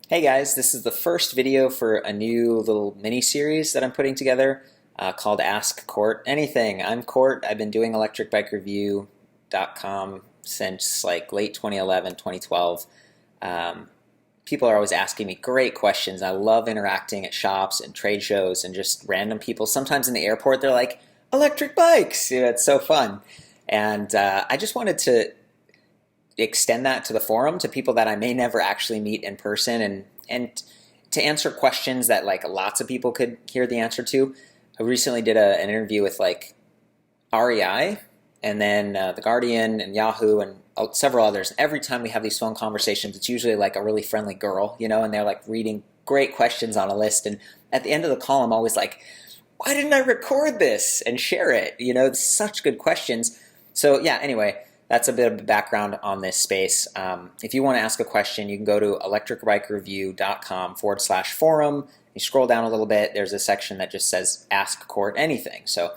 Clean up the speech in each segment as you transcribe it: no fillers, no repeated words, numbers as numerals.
Hey guys, this is the first video for a new little mini-series that I'm putting together called Ask Court Anything. I'm Court. I've been doing ElectricBikeReview.com since like late 2011, 2012. People are always asking me great questions. I love interacting at shops and trade shows and just random people. Sometimes in the airport they're like, electric bikes! It's so fun. And I just wanted to extend that to the forum to people that I may never actually meet in person and to answer questions that like lots of people could hear the answer to. I recently did an interview with like REI and then The Guardian and Yahoo and several others. Every time we have these phone conversations, it's usually like a really friendly girl, and they're like reading great questions on a list. And at the end of the call, I'm always like, why didn't I record this and share it? It's such good questions. So yeah, anyway, that's a bit of background on this space. If you want to ask a question, you can go to ElectricBikeReview.com/forum. You scroll down a little bit, there's a section that just says Ask Court Anything. So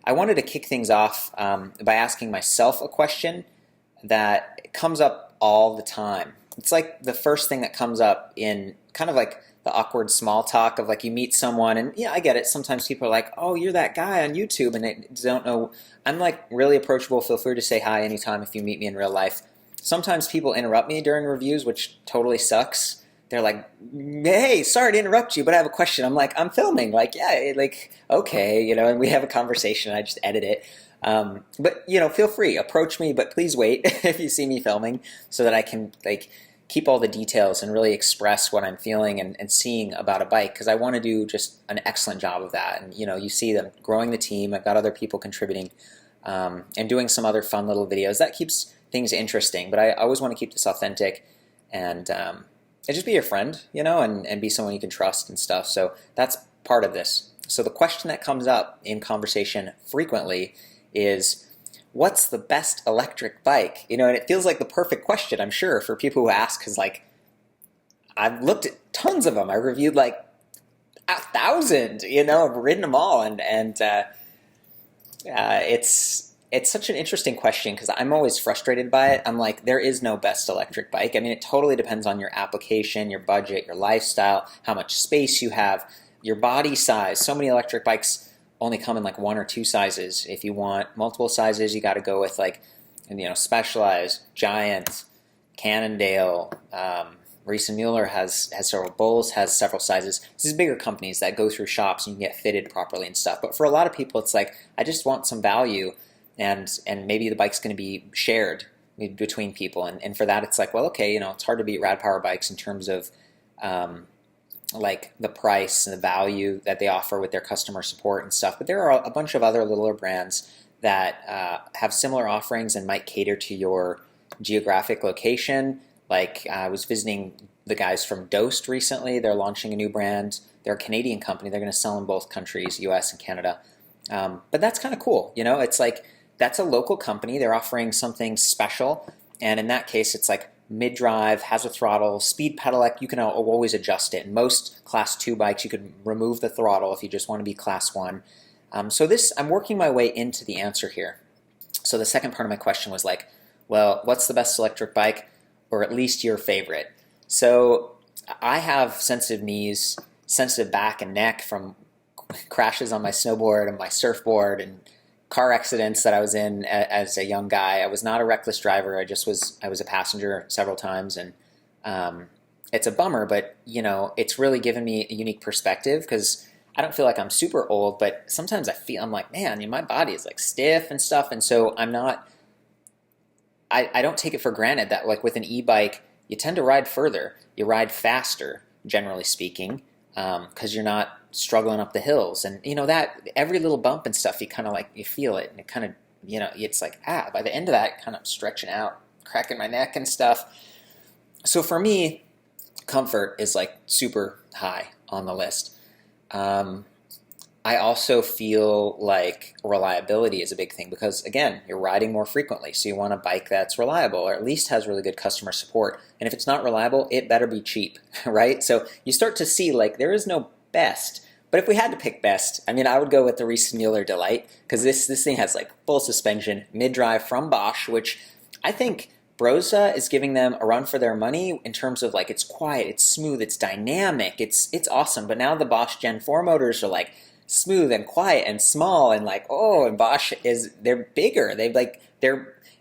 I wanted to kick things off by asking myself a question that comes up all the time. It's like the first thing that comes up in kind of like the awkward small talk of like you meet someone and yeah, I get it. Sometimes people are like, oh, you're that guy on YouTube and they don't know. I'm like really approachable. Feel free to say hi anytime if you meet me in real life. Sometimes people interrupt me during reviews, which totally sucks. They're like, hey, sorry to interrupt you, but I have a question. I'm like, I'm filming. Like, yeah, like, okay, and we have a conversation. I just edit it. But, feel free, approach me, but please wait if you see me filming so that I can like keep all the details and really express what I'm feeling and seeing about a bike, because I want to do just an excellent job of that. And you see them growing the team. I've got other people contributing and doing some other fun little videos. That keeps things interesting, but I always want to keep this authentic and just be your friend, and be someone you can trust and stuff. So that's part of this. So the question that comes up in conversation frequently is, what's the best electric bike? And it feels like the perfect question, I'm sure, for people who ask, because like I've looked at tons of them. I reviewed like 1,000. I've ridden them all, and it's such an interesting question because I'm always frustrated by it. I'm like, there is no best electric bike. I mean, it totally depends on your application, your budget, your lifestyle, how much space you have, your body size. So many electric bikes only come in like one or two sizes. If you want multiple sizes, you got to go with like, Specialized, Giant, Cannondale. Reese & Mueller has several. Bulls has several sizes. These bigger companies that go through shops and you can get fitted properly and stuff. But for a lot of people, it's like, I just want some value, and maybe the bike's going to be shared between people. And for that, it's like, well, okay, it's hard to beat Rad Power bikes in terms of like the price and the value that they offer with their customer support and stuff. But there are a bunch of other littler brands that have similar offerings and might cater to your geographic location. Like I was visiting the guys from Dosed recently. They're launching a new brand. They're a Canadian company. They're going to sell in both countries, US and Canada. But that's kind of cool. It's like that's a local company. They're offering something special. And in that case, it's like mid-drive, has a throttle, speed pedelec, you can always adjust it. In most Class 2 bikes, you could remove the throttle if you just want to be Class 1. So I'm working my way into the answer here. So the second part of my question was like, well, what's the best electric bike, or at least your favorite? So I have sensitive knees, sensitive back and neck from crashes on my snowboard and my surfboard and car accidents that I was in as a young guy. I was not a reckless driver. I was a passenger several times, and it's a bummer, but it's really given me a unique perspective because I don't feel like I'm super old, but sometimes I'm like, man, my body is like stiff and stuff, and so I don't take it for granted that like with an e-bike, you tend to ride further, you ride faster, generally speaking, because you're not struggling up the hills, and that every little bump and stuff, you kind of like, you feel it, and it kind of, it's like, by the end of that, kind of stretching out, cracking my neck and stuff. So for me, comfort is like super high on the list. I also feel like reliability is a big thing because, again, you're riding more frequently, so you want a bike that's reliable or at least has really good customer support. And if it's not reliable, it better be cheap, right? So you start to see like there is no best. But if we had to pick best, I would go with the Reese & Mueller Delight because this thing has like full suspension, mid-drive from Bosch, which I think Brosa is giving them a run for their money in terms of like it's quiet, it's smooth, it's dynamic, it's awesome. But now the Bosch Gen 4 motors are like smooth and quiet and small and like, oh, and Bosch they're bigger.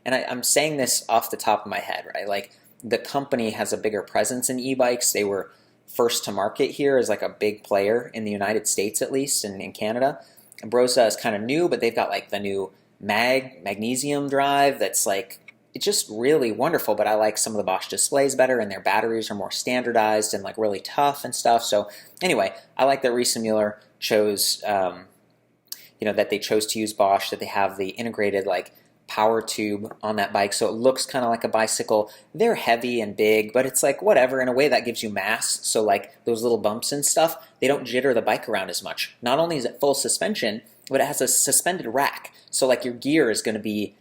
I'm saying this off the top of my head, right? Like the company has a bigger presence in e-bikes. They were first to market here as like a big player in the United States, at least, and in Canada. And Brosa is kind of new, but they've got like the new magnesium drive that's like, it's just really wonderful. But I like some of the Bosch displays better, and their batteries are more standardized and like really tough and stuff. So anyway, I like that Riese Müller chose, that they chose to use Bosch, that they have the integrated like power tube on that bike, so it looks kind of like a bicycle. They're heavy and big, but it's like whatever. In a way, that gives you mass, so like those little bumps and stuff, they don't jitter the bike around as much. Not only is it full suspension, but it has a suspended rack, so like your gear is going to be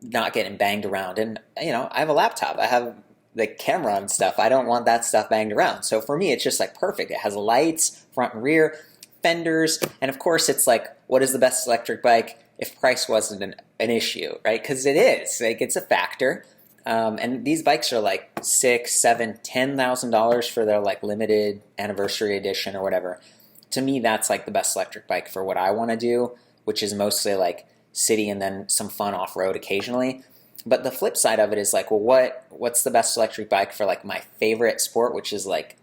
not getting banged around. And I have a laptop, I have the camera and stuff, I don't want that stuff banged around. So for me, it's just like perfect. It has lights, front and rear, fenders, and of course it's like, what is the best electric bike if price wasn't an issue, right? Because it is, like, it's a factor. And these bikes are like $6,000, $7,000, $10,000 for their like limited anniversary edition or whatever. To me, that's like the best electric bike for what I want to do, which is mostly like city and then some fun off-road occasionally. But the flip side of it is like, well, what's the best electric bike for like my favorite sport, which is like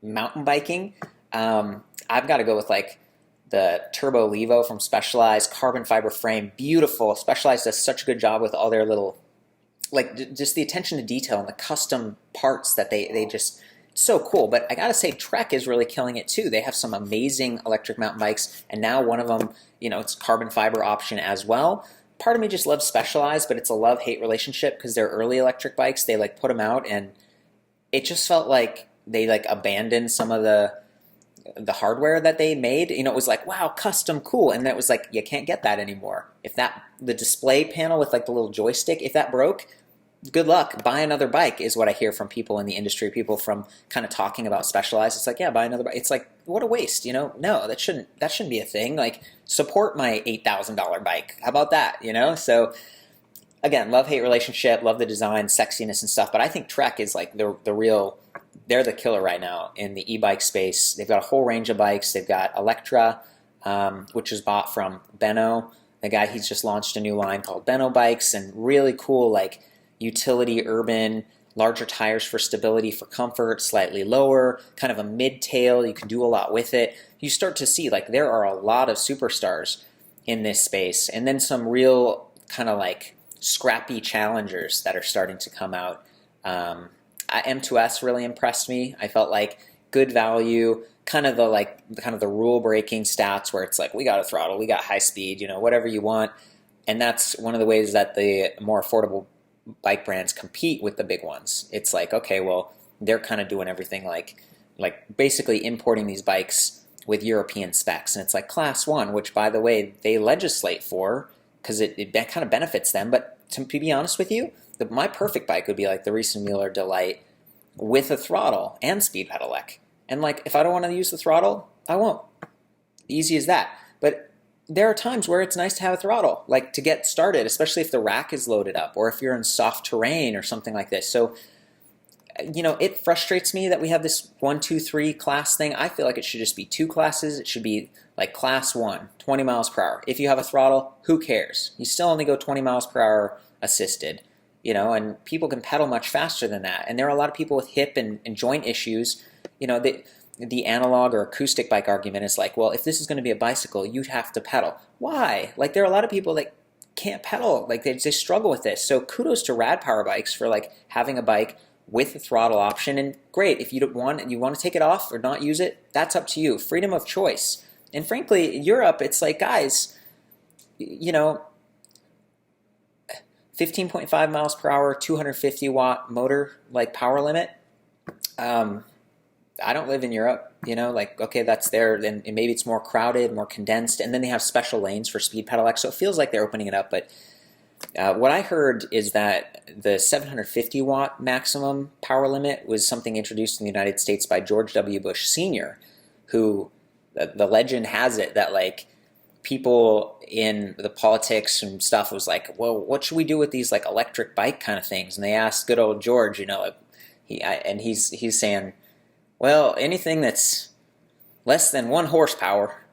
mountain biking? I've got to go with like the Turbo Levo from Specialized, carbon fiber frame, beautiful. Specialized does such a good job with all their little, like just the attention to detail and the custom parts that they just, so cool. But I gotta say, Trek is really killing it too. They have some amazing electric mountain bikes, and now one of them, it's carbon fiber option as well. Part of me just loves Specialized, but it's a love-hate relationship because they're early electric bikes. They like put them out, and it just felt like they like abandoned some of the hardware that they made. It was like, wow, custom, cool. And that was like, you can't get that anymore. The display panel with like the little joystick, if that broke, good luck, buy another bike, is what I hear from people in the industry, people from kind of talking about Specialized. It's like, yeah, buy another bike. It's like, what a waste, No, that shouldn't be a thing. Like, support my $8,000 bike. How about that, So again, love-hate relationship, love the design, sexiness and stuff. But I think Trek is like the real, they're the killer right now in the e-bike space. They've got a whole range of bikes. They've got Electra, which is bought from Benno. The guy, he's just launched a new line called Benno Bikes, and really cool, like utility, urban, larger tires for stability, for comfort, slightly lower, kind of a mid-tail. You can do a lot with it. You start to see like there are a lot of superstars in this space, and then some real kind of like scrappy challengers that are starting to come out. M2S really impressed me. I felt like good value, kind of the rule breaking stats where it's like, we got a throttle, we got high speed, whatever you want. And that's one of the ways that the more affordable bike brands compete with the big ones. It's like, okay, well, they're kind of doing everything like basically importing these bikes with European specs. And it's like Class 1, which by the way, they legislate for because it kind of benefits them. But to be honest with you, my perfect bike would be like the Riese Müller Delight with a throttle and speed pedelec. And like, if I don't want to use the throttle, I won't. Easy as that. But there are times where it's nice to have a throttle, like to get started, especially if the rack is loaded up or if you're in soft terrain or something like this. So, it frustrates me that we have this 1, 2, 3 class thing. I feel like it should just be 2 classes. It should be like Class 1, 20 miles per hour. If you have a throttle, who cares? You still only go 20 miles per hour assisted, and people can pedal much faster than that. And there are a lot of people with hip and joint issues. The analog or acoustic bike argument is like, well, if this is going to be a bicycle, you'd have to pedal. Why? Like, there are a lot of people that can't pedal. Like, they struggle with this. So kudos to Rad Power Bikes for like having a bike with a throttle option. And great, if you want to take it off or not use it, that's up to you. Freedom of choice. And frankly, in Europe, it's like, guys, 15.5 miles per hour, 250 watt motor, like power limit. I don't live in Europe, okay, that's there. Then maybe it's more crowded, more condensed, and then they have special lanes for speed pedelec. So it feels like they're opening it up. But what I heard is that the 750 watt maximum power limit was something introduced in the United States by George W. Bush Sr., who the legend has it that like people in the politics and stuff was like, well, what should we do with these like electric bike kind of things? And they asked good old George, he's saying, well, anything that's less than 1 horsepower,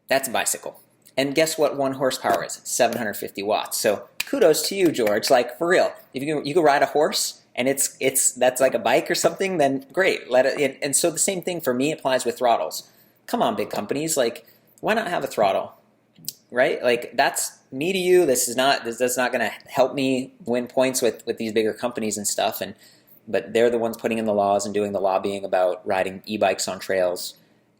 that's a bicycle. And guess what 1 horsepower is? It's 750 watts. So kudos to you, George. Like, for real, if you can ride a horse and that's like a bike or something, then great. Let it. And so the same thing for me applies with throttles. Come on, big companies, like, why not have a throttle, right? Like, that's me to you. That's not going to help me win points with these bigger companies and stuff. But they're the ones putting in the laws and doing the lobbying about riding e-bikes on trails.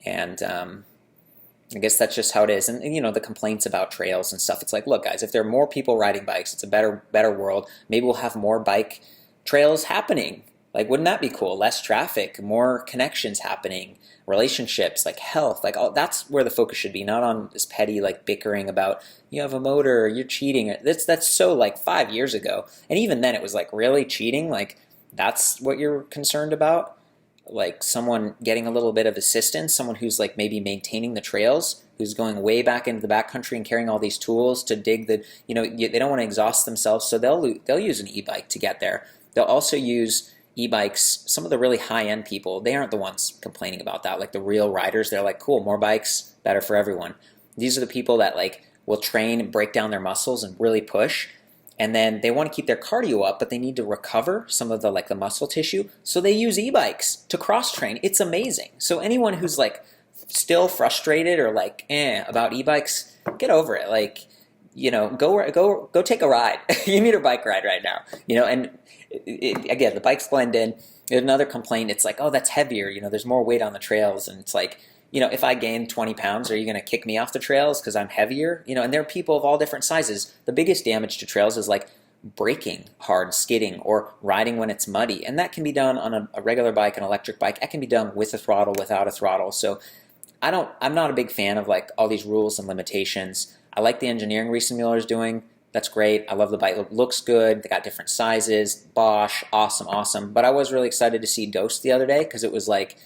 And I guess that's just how it is. And the complaints about trails and stuff. It's like, look, guys, if there are more people riding bikes, it's a better world. Maybe we'll have more bike trails happening. Like, wouldn't that be cool? Less traffic, more connections happening, relationships, like health, like all. That's where the focus should be, not on this petty like bickering about you have a motor, you're cheating. That's so like 5 years ago, and even then it was like, really, cheating? Like, that's what you're concerned about? Like someone getting a little bit of assistance, someone who's like maybe maintaining the trails, who's going way back into the backcountry and carrying all these tools to dig the. They don't want to exhaust themselves, so they'll use an e-bike to get there. They'll also use e-bikes. Some of the really high-end people, they aren't the ones complaining about that. Like the real riders, they're like, cool, more bikes, better for everyone. These are the people that like will train and break down their muscles and really push, and then they want to keep their cardio up, but they need to recover some of the muscle tissue, so they use e-bikes to cross-train. It's amazing. So anyone who's like still frustrated or like about e-bikes, get over it. Like, go take a ride. You need a bike ride right now. And again, the bikes blend in. There's another complaint. It's like, oh, that's heavier. There's more weight on the trails, and it's like, if I gain 20 pounds, are you going to kick me off the trails because I'm heavier? And there are people of all different sizes. The biggest damage to trails is like braking hard, skidding, or riding when it's muddy, and that can be done on a regular bike, an electric bike. That can be done with a throttle, without a throttle. So I'm not a big fan of like all these rules and limitations. I like the engineering Reese and Mueller is doing. That's great. I love the bike. It looks good. They got different sizes. Bosch, awesome. But I was really excited to see Dose the other day, because it was like,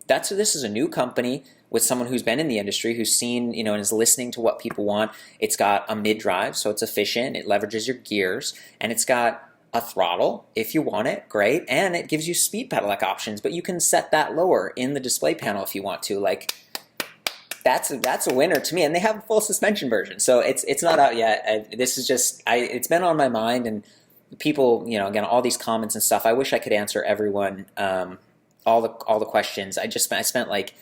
this is a new company with someone who's been in the industry, who's seen, and is listening to what people want. It's got a mid-drive, so it's efficient. It leverages your gears, and it's got a throttle if you want it, great, and it gives you speed pedelec options, but you can set that lower in the display panel if you want to. Like, that's a winner to me, and they have a full suspension version, so it's not out yet. This is just it's been on my mind, and people, again, all these comments and stuff. I wish I could answer everyone, all the questions. I spent like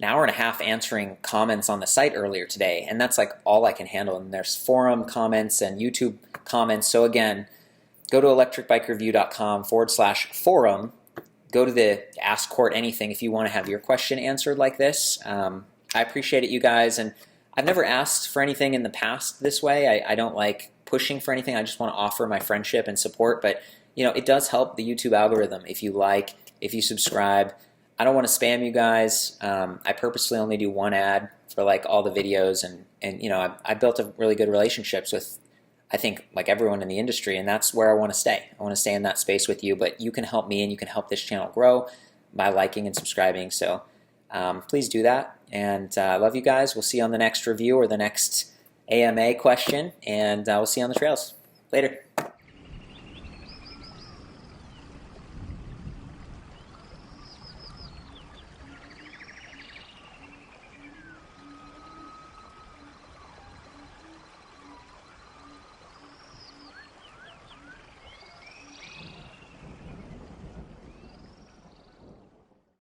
an hour and a half answering comments on the site earlier today, and that's like all I can handle. And there's forum comments and YouTube comments. So again, go to ElectricBikeReview.com/forum. Go to the Ask Court Anything if you want to have your question answered like this. I appreciate it, you guys, and I've never asked for anything in the past this way. I don't like pushing for anything. I just want to offer my friendship and support, but it does help the YouTube algorithm if you like, if you subscribe. I don't want to spam you guys. I purposely only do one ad for like all the videos, and I built a really good relationships with, I think, like everyone in the industry, and that's where I want to stay. I want to stay in that space with you, but you can help me and you can help this channel grow by liking and subscribing. So please do that, and I love you guys. We'll see you on the next review or the next AMA question, and we'll see you on the trails. Later.